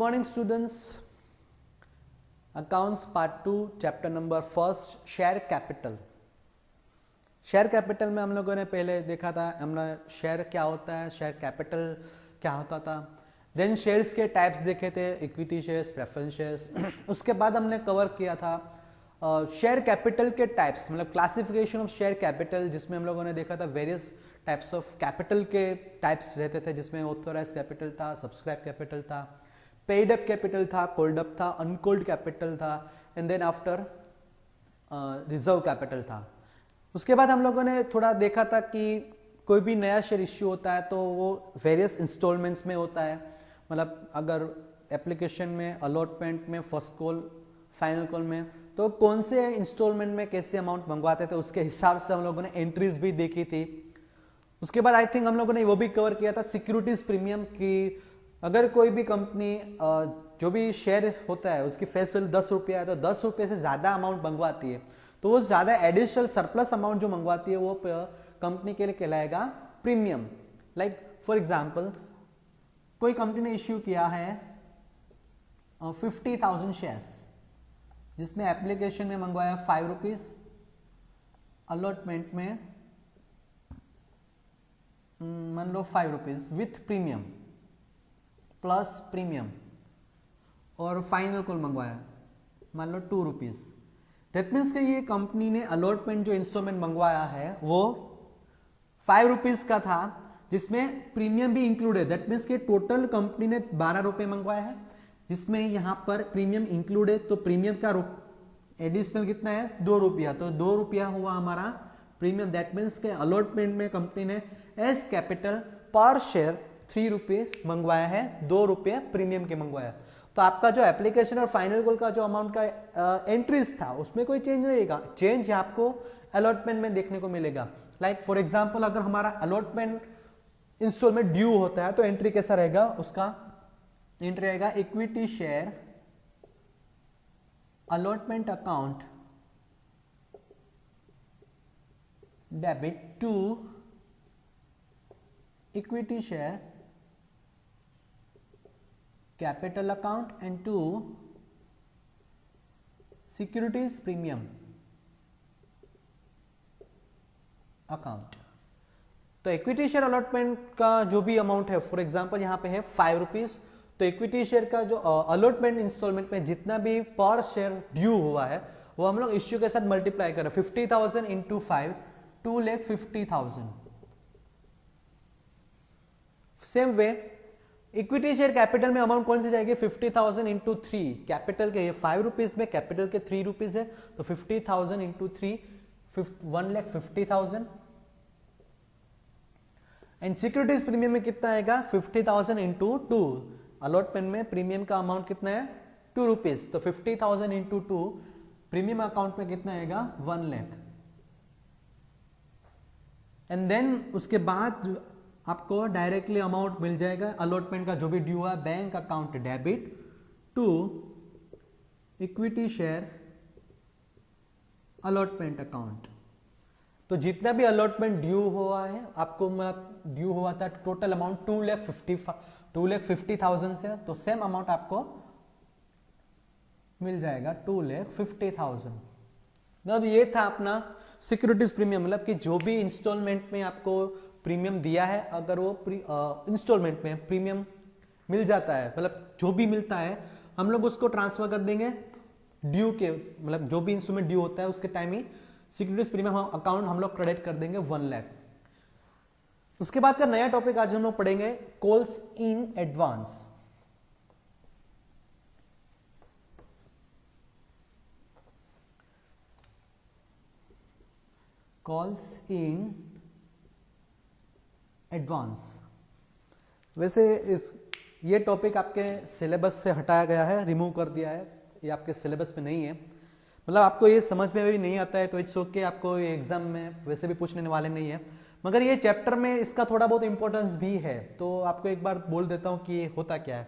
Morning students, accounts part 2 chapter number first share capital. Share capital में हम लोगों ने पहले देखा था हमने शेयर क्या होता है, शेयर कैपिटल क्या होता था, देन शेयर्स के टाइप्स देखे थे, इक्विटी शेयर्स, प्रेफरेंस शेयर्स। उसके बाद हमने कवर किया था शेयर कैपिटल के टाइप्स, मतलब क्लासिफिकेशन ऑफ शेयर कैपिटल, जिसमें हम लोगों ने देखा था वेरियस टाइप्स ऑफ कैपिटल के टाइप्स रहते थे, जिसमें ऑथोराइज कैपिटल था, सब्सक्राइब कैपिटल था, पेड अप कैपिटल था, कॉल्ड अप था, अनकॉल्ड कैपिटल था, and then after reserve capital था। उसके बाद हम लोगों ने थोड़ा देखा था कि कोई भी नया शेयर इश्यू होता है तो वो वेरियस इंस्टॉलमेंट्स में होता है, मतलब अगर एप्लीकेशन में, अलॉटमेंट में, फर्स्ट कॉल, फाइनल कॉल में, तो कौन से इंस्टॉलमेंट में कैसे अमाउंट मंगवाते थे उसके हिसाब से हम लोगों ने एंट्रीज भी देखी थी। उसके बाद आई थिंक हम लोगों ने वो भी कवर किया था सिक्योरिटीज प्रीमियम की, अगर कोई भी कंपनी जो भी शेयर होता है उसकी फेस वैल्यू 10 रुपया है तो 10 रुपये से ज़्यादा अमाउंट मंगवाती है तो वो ज़्यादा एडिशनल सरप्लस अमाउंट जो मंगवाती है वो कंपनी के लिए कहलाएगा प्रीमियम। लाइक फॉर एग्जाम्पल कोई कंपनी ने इश्यू किया है 50,000 शेयर्स, जिसमें एप्लीकेशन में मंगवाया 5 रुपीज, अलॉटमेंट में मान लो 5 rupees with premium plus premium, और फाइनल कॉल मंगवाया मान लो 2 रुपीज। दैट मीन्स कि ये कंपनी ने अलॉटमेंट जो इंस्टॉलमेंट मंगवाया है वो 5 रुपीज का था, जिसमें प्रीमियम भी इंक्लूड है। दैट मीन्स कि टोटल कंपनी ने 12 रुपए मंगवाया है, जिसमें यहां पर प्रीमियम इंक्लूड है, तो प्रीमियम का एडिशनल कितना है 2 रुपया, तो 2 रुपया हुआ हमारा प्रीमियम। दैट मीन्स के अलॉटमेंट में कंपनी ने एज कैपिटल पर शेयर 3 रुपीज मंगवाया है, 2 रुपये प्रीमियम के मंगवाया। तो आपका जो एप्लीकेशन और फाइनल कॉल का जो अमाउंट का एंट्रीज था उसमें कोई चेंज नहीं रहेगा, चेंज आपको अलॉटमेंट में देखने को मिलेगा। लाइक फॉर एग्जांपल अगर हमारा अलॉटमेंट इंस्टॉलमेंट ड्यू होता है तो एंट्री कैसा रहेगा, उसका एंट्री रहेगा equity share allotment account debit to equity share capital account and to securities premium account. तो इक्विटी शेयर अलॉटमेंट का जो भी अमाउंट है, फॉर एग्जांपल यहां पे है 5 रुपीज, तो इक्विटी शेयर का जो अलॉटमेंट इंस्टॉलमेंट में जितना भी पर शेयर ड्यू हुआ है वो हम लोग इश्यू के साथ मल्टीप्लाई करें, 50,000 into 5, 2,50,000। Same way equity share capital में अमाउंट कौन सी जाएगी, 50,000 इंटू 3, कैपिटल के ये 5 रुपीज में, कैपिटल के 3 रुपीज है, तो 50,000 इंटू 3 1,50,000। एंड सिक्योरिटीज प्रीमियम में कितना आएगा 50,000 इंटू 2, अलॉटमेंट में प्रीमियम का अमाउंट कितना है 2 रुपीज, तो 50,000 इंटू 2 प्रीमियम अकाउंट में कितना आएगा 1 लाख। एंड देन उसके बाद आपको डायरेक्टली अमाउंट मिल जाएगा अलॉटमेंट का जो भी ड्यू है, bank account debit to equity share allotment account. तो जितना भी अलॉटमेंट ड्यू हुआ है आपको, ड्यू हुआ था टोटल अमाउंट 2,50,000 से, तो सेम अमाउंट आपको मिल जाएगा 2,50,000। मतलब ये था अपना सिक्योरिटीज प्रीमियम, मतलब कि जो भी इंस्टॉलमेंट में आपको प्रीमियम दिया है, अगर वो इंस्टॉलमेंट में प्रीमियम मिल जाता है, मतलब जो भी मिलता है हम लोग उसको ट्रांसफर कर देंगे ड्यू के, मतलब जो भी इंस्टॉलमेंट ड्यू होता है उसके टाइम ही सिक्योरिटीज प्रीमियम अकाउंट हम लोग क्रेडिट कर देंगे 1 लाख। उसके बाद का नया टॉपिक आज हम लोग पढ़ेंगे calls in advance. Calls in advance. वैसे ये टॉपिक आपके सिलेबस से हटाया गया है, रिमूव कर दिया है, ये आपके सिलेबस में नहीं है, मतलब आपको ये समझ में भी नहीं आता है तो इट्स ओके, आपको ये एग्जाम में वैसे भी पूछने वाले नहीं है, मगर ये चैप्टर में इसका थोड़ा बहुत इंपॉर्टेंस भी है, तो आपको एक बार बोल देता हूँ कि ये होता क्या है।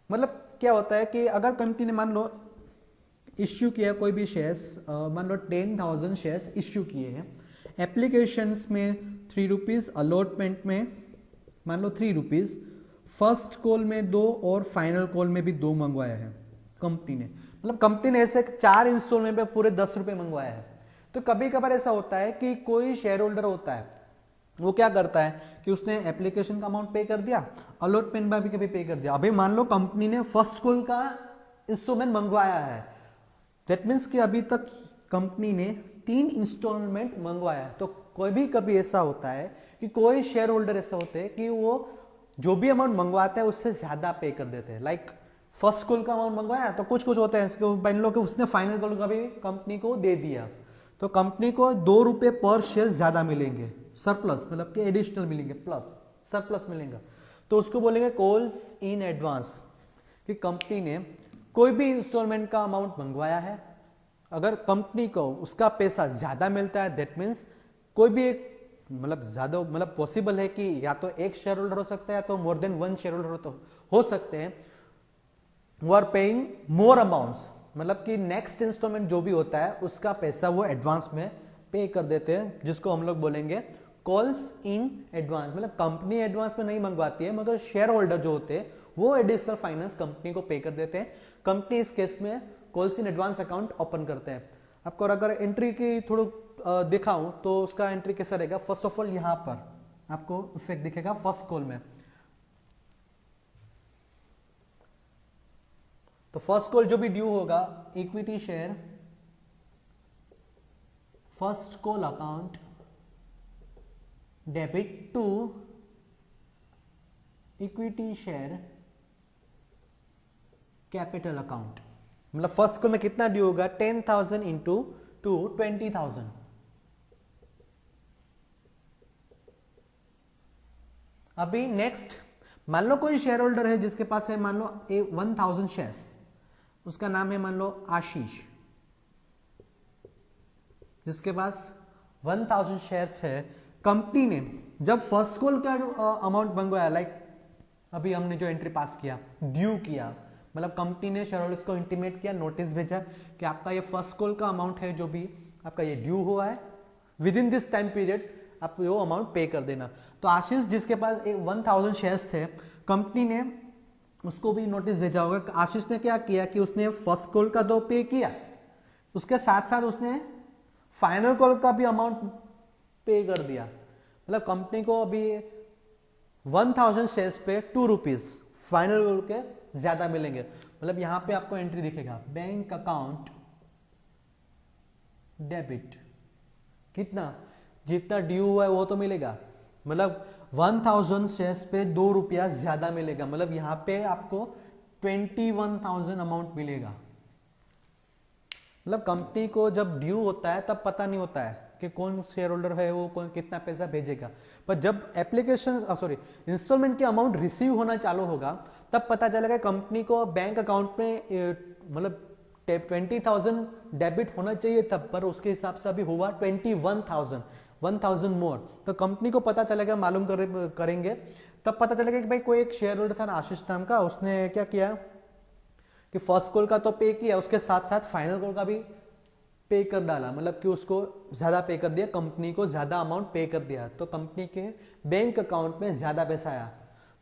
मतलब क्या होता है कि अगर कंपनी ने मान लो इश्यू किया कोई भी शेयर्स, मान लो 10,000 शेयर्स इश्यू किए हैं, एप्लीकेशंस में 3 रुपीज, अलॉटमेंट में मान लो 3 रुपीज, फर्स्ट कॉल में 2 और फाइनल कॉल में भी 2 मंगवाया है कंपनी ने, मतलब कंपनी ने ऐसे 4 इंस्टॉलमेंट पे पूरे 10 रुपए मंगवाया है। तो कभी कभार ऐसा होता है कि कोई शेयर होल्डर होता है, वो क्या करता है कि उसने एप्लीकेशन का अमाउंट पे कर दिया, अलॉटमेंट में भी कभी पे कर दिया। अभी मान लो कंपनी ने फर्स्ट कॉल का इंस्टॉलमेंट मंगवाया है, दैट मीन्स कि अभी तक कंपनी ने 3 इंस्टॉलमेंट मंगवाया है। तो कोई भी कभी ऐसा होता है कि कोई शेयर होल्डर ऐसे होते हैं कि वो जो भी अमाउंट मंगवाता है उससे ज्यादा पे कर देते हैं। लाइक फर्स्ट कॉल का अमाउंट मंगवाया तो कुछ कुछ होते हैं, मान लो कि उसने फाइनल कॉल का भी कंपनी को दे दिया, तो कंपनी को 2 रुपए पर शेयर ज्यादा मिलेंगे, सरप्लस मतलब कि एडिशनल मिलेंगे, प्लस सरप्लस मिलेगा। तो उसको बोलेंगे कॉल्स इन एडवांस, कि कंपनी ने कोई भी इंस्टॉलमेंट का अमाउंट मंगवाया है, अगर कंपनी को उसका पैसा ज्यादा मिलता है, दैट मीन्स कोई भी एक मतलब ज्यादा मतलब पॉसिबल है कि या तो एक शेयर होल्डर हो सकता है या तो मोर देन 1 शेयर होल्डर हो सकते हैं, वो आर पेइंग मोर अमाउंट्स, मतलब कि नेक्स्ट इंस्टॉलमेंट जो भी होता है उसका पैसा वो एडवांस में पे कर देते हैं, जिसको हम लोग बोलेंगे कॉल्स इन एडवांस। मतलब कंपनी एडवांस में नहीं मंगवाती है, मगर शेयर होल्डर जो होते हैं वो एडिशनल फाइनेंस कंपनी को पे कर देते हैं। कंपनी इस केस में calls in advance account open करते हैं। आपको अगर एंट्री की थोड़ा दिखाऊं तो उसका एंट्री कैसा रहेगा, फर्स्ट ऑफ ऑल यहां पर आपको इफेक्ट दिखेगा फर्स्ट कॉल में। तो फर्स्ट कॉल जो भी ड्यू होगा, equity share first call account debit to equity share capital account. मतलब फर्स्ट कॉल में कितना ड्यू होगा, 10,000 इंटू 2 20,000। अभी नेक्स्ट मान लो कोई शेयर होल्डर है जिसके पास है मान लो 1000 शेयर्स, उसका नाम है मान लो आशीष, जिसके पास 1000 शेयर्स है। कंपनी ने जब फर्स्ट कॉल का अमाउंट मंगवाया, लाइक अभी हमने जो एंट्री पास किया, ड्यू किया, मतलब कंपनी ने शेयर होल्डर्स को इंटीमेट किया, नोटिस भेजा कि आपका ये फर्स्ट कॉल का अमाउंट है जो भी आपका ये ड्यू हुआ है, with in this time period आप वो अमाउंट पे कर देना। तो आशीष जिसके पास 1000 शेयर्स थे, कंपनी ने उसको भी नोटिस भेजा होगा। आशीष ने क्या किया कि उसने फर्स्ट कॉल का 2 पे किया, उसके साथ साथ उसने फाइनल कॉल का भी अमाउंट पे कर दिया। मतलब कंपनी को अभी 1000 शेयर्स पे 2 रुपीज फाइनल कॉल के ज्यादा मिलेंगे। मतलब यहां पे आपको एंट्री दिखेगा, बैंक अकाउंट डेबिट, कितना जितना ड्यू हुआ है वो तो मिलेगा, मतलब 1000 शेयर्स पे 2 रुपया ज्यादा मिलेगा। मतलब यहां पे आपको 21,000 अमाउंट मिलेगा। मतलब कंपनी को जब ड्यू होता है तब पता नहीं होता है कि कौन शेयर होल्डर है, वो कौन कितना पैसा भेजेगा, पर जब एप्लीकेशन इंस्टॉलमेंट के अमाउंट रिसीव होना चालू होगा तब पता चलेगा कंपनी को बैंक अकाउंट में मतलब 20,000 डेबिट होना चाहिए तब, पर उसके हिसाब से अभी हुआ 21,000, 1000 मोर। तो कंपनी को पता चलेगा, मालूम करेंगे तब पता चलेगा कि भाई कोई एक शेयर होल्डर था ना आशीष नाम का, उसने क्या किया कि फर्स्ट कॉल का तो पे किया, उसके साथ साथ फाइनल कॉल का भी पे कर डाला, मतलब कि उसको ज्यादा पे कर दिया, कंपनी को ज्यादा अमाउंट पे कर दिया। तो कंपनी के बैंक अकाउंट में ज्यादा पैसा आया।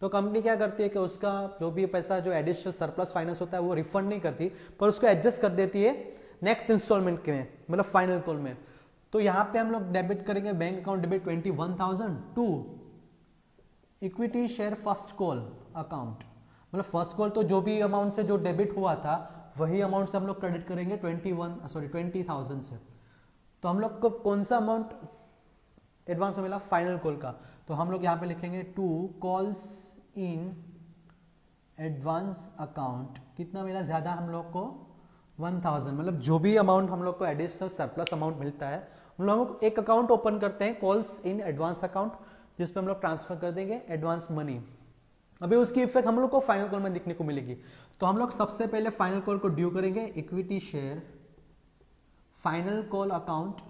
तो कंपनी क्या करती है कि उसका जो भी पैसा जो एडिशनल सरप्लस फाइनेंस होता है वो रिफंड नहीं करती, पर उसको एडजस्ट कर देती है नेक्स्ट इंस्टॉलमेंट के में, मतलब फाइनल कॉल में। तो यहां पे हम लोग डेबिट करेंगे bank account debit 21,000 to equity share first call account. मतलब फर्स्ट कॉल तो जो भी अमाउंट से जो डेबिट हुआ था वही अमाउंट से हम लोग क्रेडिट करेंगे 20,000 से। तो हम लोग को कौन सा अमाउंट एडवांस में मिला, फाइनल कॉल का। तो हम लोग यहाँ पे लिखेंगे 2 कॉल्स इन एडवांस अकाउंट, कितना मिला ज्यादा हम लोग को 1000। मतलब जो भी अमाउंट हम लोग को एडिशनल सरप्लस अमाउंट मिलता है हम लोग एक अकाउंट ओपन करते हैं कॉल्स इन एडवांस अकाउंट, जिसपे हम लोग ट्रांसफर कर देंगे एडवांस मनी। अभी उसकी इफेक्ट हम लोग को फाइनल कॉल में दिखने को मिलेगी। तो हम लोग सबसे पहले फाइनल कॉल को ड्यू करेंगे, equity share final call account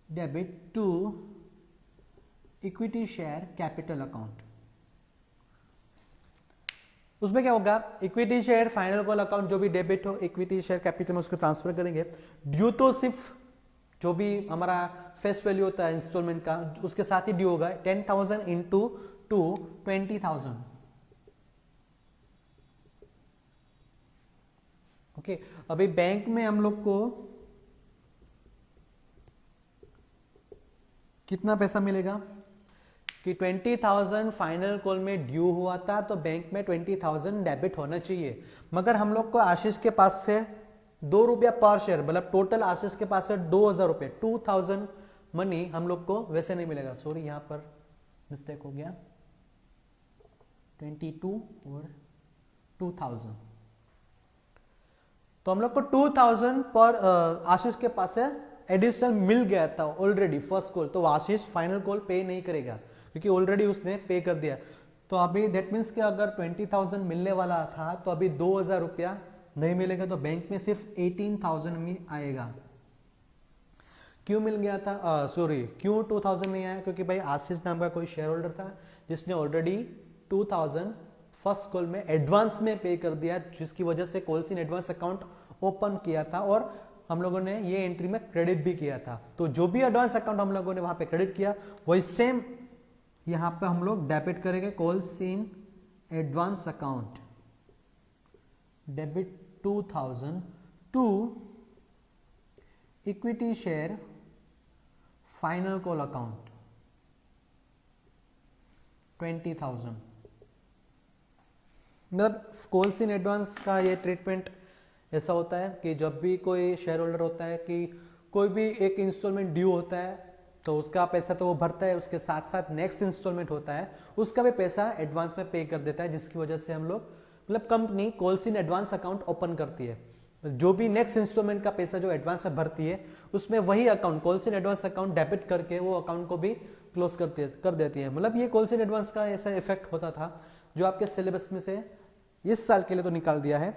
debit to equity share capital account. उसमें क्या होगा, equity share final call account जो भी डेबिट हो इक्विटी शेयर कैपिटल में उसको ट्रांसफर करेंगे। ड्यू तो सिर्फ जो भी हमारा फेस वैल्यू होता है इंस्टॉलमेंट का उसके साथ ही ड्यू होगा, 10,000 इंटू टू 20,000। ओके, अभी बैंक में हम लोग को कितना पैसा मिलेगा कि 20,000 फाइनल कॉल में ड्यू हुआ था, तो बैंक में 20,000 डेबिट होना चाहिए। मगर हम लोग को आशीष के पास से 2 रुपया पर शेयर, मतलब टोटल आशीष के पास से 2,000 रुपये, 2,000 मनी हम लोग को वैसे नहीं मिलेगा। सॉरी, यहां पर मिस्टेक हो गया, 22 और 2,000। तो हम लोग को 2,000 पर आशीष के पास से एडिशनल मिल गया था ऑलरेडी फर्स्ट कॉल, तो आशीष फाइनल कॉल पे नहीं करेगा क्योंकि ऑलरेडी उसने पे कर दिया। तो अभी दैट मीन्स कि अगर 20,000 मिलने वाला था तो अभी 2,000 रुपया नहीं मिलेगा, तो बैंक में सिर्फ 18,000 में आएगा। क्यों मिल गया था, सॉरी क्यों 2,000 नहीं आया, क्योंकि भाई आशीष नाम का कोई शेयर होल्डर था जिसने ऑलरेडी 2,000 फर्स्ट कॉल में एडवांस में पे कर दिया, जिसकी वजह से calls in advance account open किया था और हम लोगों ने ये एंट्री में क्रेडिट भी किया था। तो जो भी एडवांस अकाउंट हम लोगों ने वहां पे क्रेडिट किया वही सेम यहां पे हम लोग डेबिट करेंगे। Calls in advance account debit 2,000 to equity share final call account 20,000। मतलब कॉल्स इन एडवांस का ये ट्रीटमेंट ऐसा होता है कि जब भी कोई शेयर होल्डर होता है कि कोई भी एक इंस्टॉलमेंट ड्यू होता है तो उसका पैसा तो वो भरता है, उसके साथ साथ नेक्स्ट इंस्टॉलमेंट होता है उसका भी पैसा एडवांस में पे कर देता है, जिसकी वजह से हम लोग मतलब company calls in advance account open करती है। जो भी नेक्स्ट इंस्टॉलमेंट का पैसा जो एडवांस में भरती है उसमें वही account calls in advance account debit करके वो अकाउंट को भी क्लोज कर देती है। मतलब ये कॉल्स इन एडवांस का ऐसा इफेक्ट होता था जो आपके सिलेबस में से इस साल के लिए तो निकाल दिया है।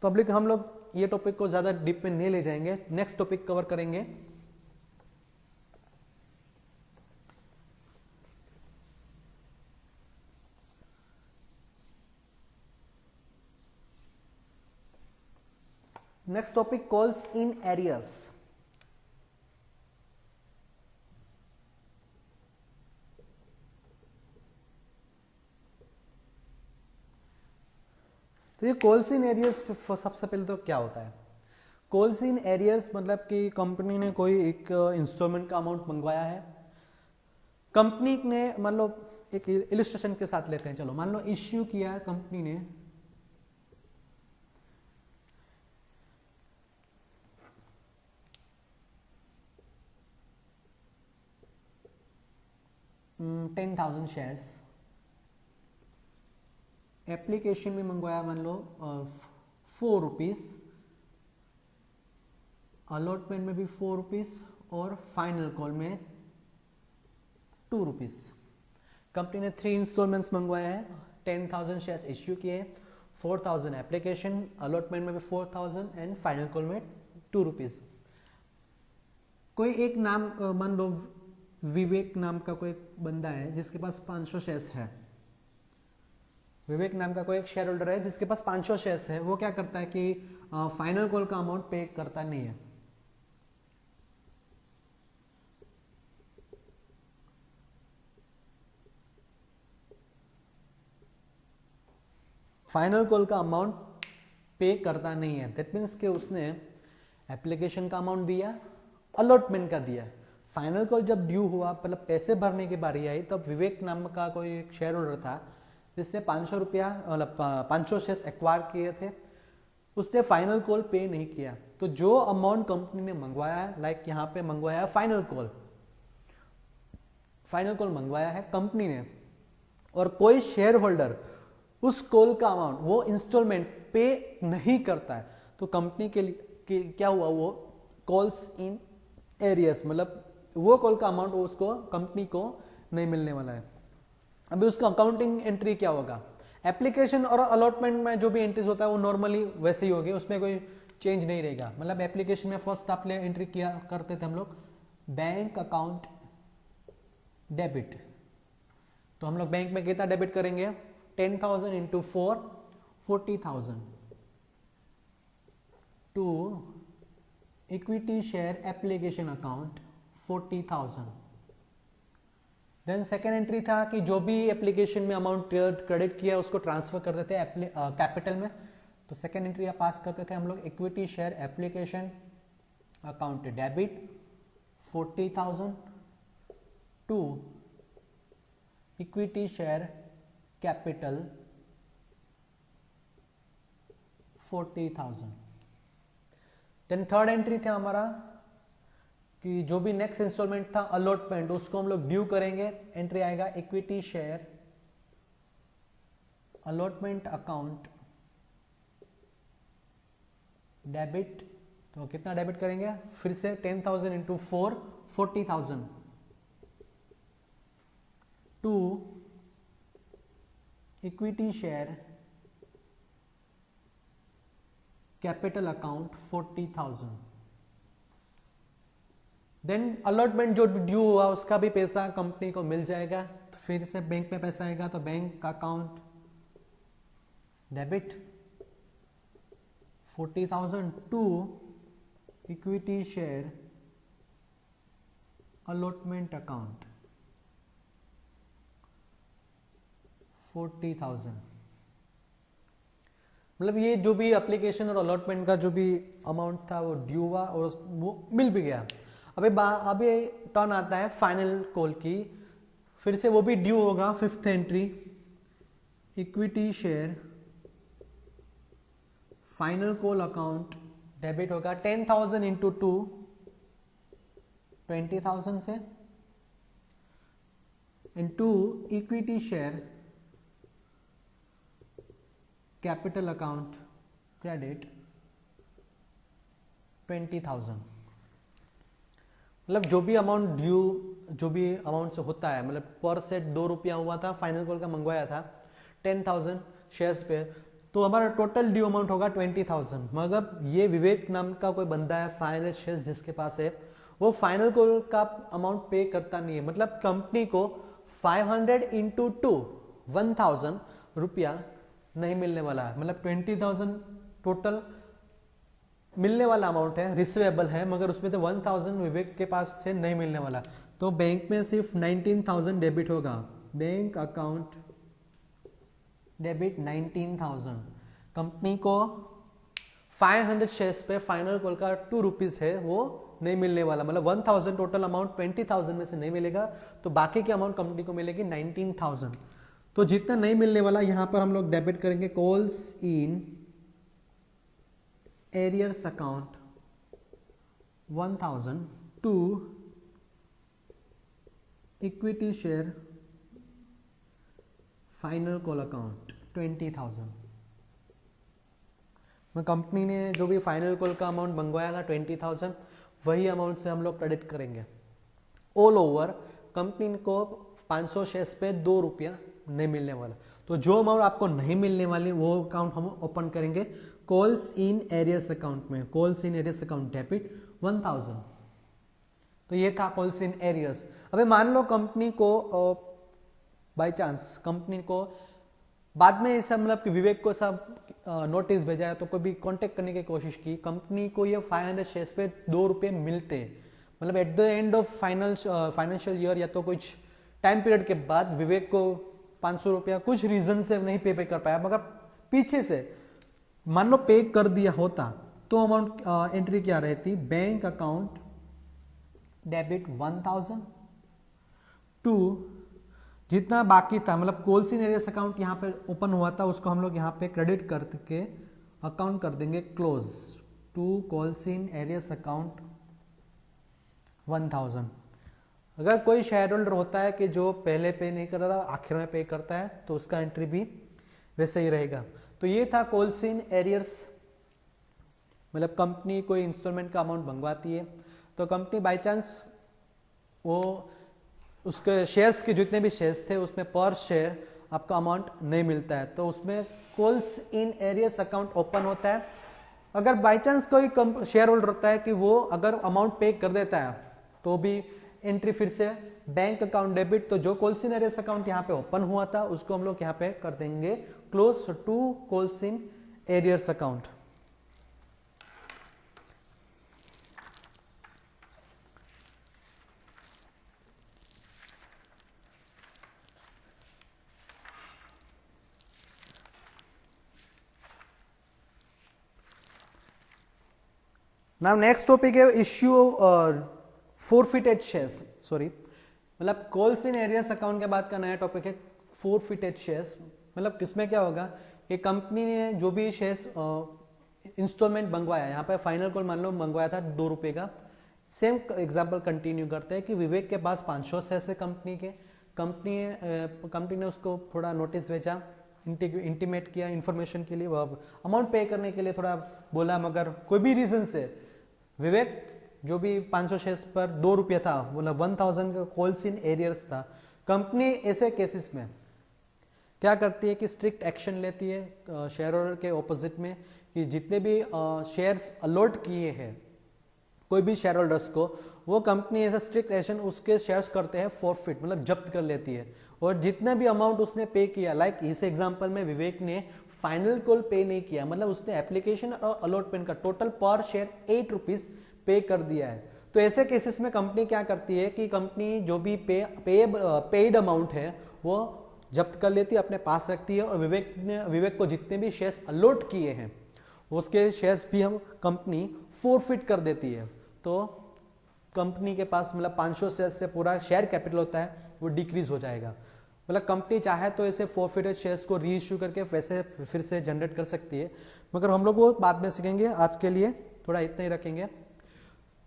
तो पब्लिक हम लोग ये टॉपिक को ज्यादा डीप में नहीं ले जाएंगे, नेक्स्ट टॉपिक कवर करेंगे। Next topic calls in arrears. तो ये कॉल्स इन एरियर्स सबसे पहले तो क्या होता है, कॉल्स इन एरियर्स मतलब कि कंपनी ने कोई एक इंस्टॉलमेंट का अमाउंट मंगवाया है। कंपनी ने मान लो एक इलिस्ट्रेशन के साथ लेते हैं, चलो मान लो इश्यू किया कंपनी ने $10,000 शेयर्स, एप्लीकेशन में मंगवाया मान लो 4 रुपीज, अलॉटमेंट में भी 4 रुपीज और फाइनल कॉल में 2 रुपीज। कंपनी ने 3 इंस्टॉलमेंट्स मंगवाए हैं, 10,000 शेयर्स इश्यू किए, 4,000 एप्लीकेशन, अलॉटमेंट में भी 4,000 एंड फाइनल कॉल में 2 रुपीज। कोई एक नाम मान लो विवेक नाम का कोई बंदा है जिसके पास 500 शेयर्स है, विवेक नाम का कोई एक शेयर होल्डर है जिसके पास 500 शेयर्स है। वो क्या करता है कि फाइनल कॉल का अमाउंट पे करता नहीं है। फाइनल कॉल का अमाउंट पे करता नहीं है, दैट मीन्स कि उसने एप्लीकेशन का अमाउंट दिया, अलॉटमेंट का दिया, फाइनल कॉल जब ड्यू हुआ मतलब पैसे भरने की बारी आई तब विवेक नाम का कोई एक शेयर होल्डर था जिससे 500 रुपया मतलब 500 शेयर्स एक्वायर किए थे, उससे फाइनल कॉल पे नहीं किया। तो जो अमाउंट कंपनी ने मंगवाया है, लाइक यहाँ पे मंगवाया है फाइनल कॉल मंगवाया है कंपनी ने, और कोई शेयर होल्डर उस कॉल का अमाउंट वो इंस्टॉलमेंट पे नहीं करता है, तो कंपनी के लिए क्या हुआ, वो कॉल्स इन एरियर्स मतलब वो कॉल का अमाउंट उसको कंपनी को नहीं मिलने वाला है। अभी उसका अकाउंटिंग एंट्री क्या होगा, एप्लीकेशन और अलॉटमेंट में जो भी एंट्रीज होता है वो नॉर्मली वैसे ही होगी, उसमें कोई चेंज नहीं रहेगा। मतलब एप्लीकेशन में फर्स्ट आप एंट्री किया करते थे हम लोग बैंक अकाउंट डेबिट, तो हम लोग बैंक में कितना डेबिट करेंगे 10,000 into 4 40,000 to equity share application account 40,000 then second entry था कि जो भी एप्लीकेशन में अमाउंट क्रेडिट किया उसको ट्रांसफर कर देते हैं कैपिटल में। तो सेकेंड एंट्री पास करते थे हम लोग, equity share application account debit 40,000 to equity share capital 40,000। Then third entry था हमारा कि जो भी नेक्स्ट इंस्टॉलमेंट था अलॉटमेंट, उसको हम लोग ड्यू करेंगे। एंट्री आएगा equity share allotment account debit. तो कितना डेबिट करेंगे, फिर से 10,000 into 4 40,000 to equity share capital account 40,000। Then allotment जो ड्यू हुआ उसका भी पैसा कंपनी को मिल जाएगा। तो फिर से बैंक में पैसा आएगा, तो bank account debit 40,000 to equity share allotment account 40,000। मतलब ये जो भी एप्लीकेशन और अलॉटमेंट का जो भी अमाउंट था वो ड्यू हुआ और वो मिल भी गया। अभी टर्न आता है फाइनल कॉल की, फिर से वो भी ड्यू होगा। Fifth entry equity share final call account debit होगा 10,000 इंटू 2 20,000 से into equity share capital account credit 20,000। मतलब जो भी अमाउंट ड्यू जो भी अमाउंट से होता है, मतलब पर सेट 2 रुपया हुआ था, फाइनल कॉल का मंगवाया था 10,000 शेयर्स पे, तो हमारा टोटल ड्यू अमाउंट होगा 20,000। मगर ये विवेक नाम का कोई बंदा है फाइनल शेयर्स जिसके पास है, वो फाइनल कॉल का अमाउंट पे करता नहीं है। मतलब कंपनी को 500 इंटू 2 1,000 रुपया नहीं मिलने वाला है। मतलब 20,000 टोटल मिलने वाला अमाउंट है, रिसीवेबल है, मगर उसमें तो 1,000 विवेक के पास से नहीं मिलने वाला। तो बैंक में सिर्फ 19,000 डेबिट होगा। Bank account debit 19,000। कंपनी को 500 शेयर्स पे फाइनल कॉल का 2 रुपीज है, वो नहीं मिलने वाला। मतलब 1,000 टोटल अमाउंट 20,000 में से नहीं मिलेगा, तो बाकी की अमाउंट कंपनी को मिलेगी 19,000। तो जितना नहीं मिलने वाला यहां पर हम लोग डेबिट करेंगे calls in arrears account 1,000 to equity share final call account 20,000। मैं कंपनी ने जो भी फाइनल कॉल का अमाउंट मंगवाया था 20,000, वही अमाउंट से हम लोग क्रेडिट करेंगे। ऑल ओवर कंपनी को 500 शेयर्स पे 2 रुपया नहीं मिलने वाला। तो जो अमाउंट आपको नहीं मिलने वाली वो अकाउंट हम ओपन करेंगे कॉल्स इन एरियर्स अकाउंट में। Calls in arrears account debit 1,000। तो ये था कॉल्स इन एरियर्स। अबे मान लो कंपनी को बाय चांस कंपनी को बाद में ऐसा मतलब कि विवेक को सब नोटिस भेजा है, तो कोई भी कांटेक्ट करने की कोशिश की, कंपनी को ये 500 शेयर्स पे 2 रुपये मिलते, मतलब at the end of financial year या तो कुछ टाइम पीरियड के बाद विवेक को 500 रुपया कुछ रीजन से नहीं पे कर पाया, मगर पीछे से मान लो पे कर दिया होता, तो अमाउंट एंट्री क्या रहती, बैंक अकाउंट डेबिट 1,000 टू जितना बाकी था, मतलब कॉल्स इन एरियर्स अकाउंट यहाँ पे ओपन हुआ था उसको हम लोग यहाँ पे क्रेडिट करके अकाउंट कर देंगे close to calls in arrears account 1,000। अगर कोई शेयर होल्डर होता है कि जो पहले पे नहीं करता था आखिर में पे करता है, तो उसका एंट्री भी वैसे ही रहेगा। तो ये था कॉल्स इन एरियर्स, मतलब कंपनी कोई इंस्टॉलमेंट का अमाउंट मंगवाती है, तो कंपनी बाय चांस वो उसके शेयर्स के जितने भी शेयर्स थे उसमें पर शेयर आपका अमाउंट नहीं मिलता है, तो उसमें calls in arrears account open होता है। अगर बाय चांस कोई शेयर होल्डर होता है कि वो अगर अमाउंट पे कर देता है, तो भी एंट्री फिर से बैंक अकाउंट डेबिट, तो जो कॉल्स इन एरियर्स अकाउंट यहाँ पे ओपन हुआ था उसको हम लोग यहाँ पे कर देंगे close to calls in arrears account. Now next topic है इश्यू फोरफिटेड शेयर्स, सॉरी मतलब कॉल्स इन एरियर्स अकाउंट के बाद का नया टॉपिक है फोरफिटेड शेयर्स। मतलब किसमें क्या होगा कि कंपनी ने जो भी शेयर्स इंस्टॉलमेंट मंगवाया, यहाँ पे फाइनल कॉल मान लो मंगवाया था 2 रुपए का, सेम एग्जांपल कंटिन्यू करते हैं कि विवेक के पास 500 शेयर्स है कंपनी के, कंपनी ने उसको थोड़ा नोटिस भेजा, इंटीमेट किया इन्फॉर्मेशन के लिए, वो अमाउंट पे करने के लिए थोड़ा बोला, मगर कोई भी रीजन से विवेक जो भी 500 शेयर्स पर 2 रुपया था, मतलब 1000 का कॉल्स इन एरियर्स था। कंपनी ऐसे केसेस में क्या करती है कि स्ट्रिक्ट एक्शन लेती है शेयर होल्डर के ऑपोजिट में, कि जितने भी शेयर्स अलॉट किए हैं कोई भी शेयर होल्डर्स को, वो कंपनी ऐसा स्ट्रिक्ट एक्शन उसके शेयर्स करते हैं फॉरफिट, मतलब जब्त कर लेती है। और जितना भी अमाउंट उसने पे किया, लाइक इस एग्जांपल में विवेक ने फाइनल कॉल पे नहीं किया, मतलब उसने एप्लीकेशन और अलॉटमेंट का टोटल पर शेयर 8 रुपीज पे कर दिया है। तो ऐसे केसेस में कंपनी क्या करती है कि कंपनी जो भी पेड अमाउंट है वो जब्त कर लेती है, अपने पास रखती है, और विवेक को जितने भी शेयर्स अलॉट किए हैं उसके शेयर्स भी हम कंपनी फोरफिट कर देती है। तो कंपनी के पास मतलब 500 शेयर्स से पूरा शेयर कैपिटल होता है वो डिक्रीज हो जाएगा। मतलब कंपनी चाहे तो ऐसे फोरफिटेड शेयर्स को री इश्यू करके वैसे फिर से जनरेट कर सकती है, मगर हम लोग वो बाद में सीखेंगे, आज के लिए थोड़ा इतना ही रखेंगे।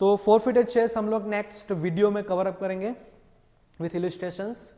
तो फोरफिटेड शेयर्स हम लोग नेक्स्ट वीडियो में कवर अप करेंगे विथ इलस्ट्रेशंस।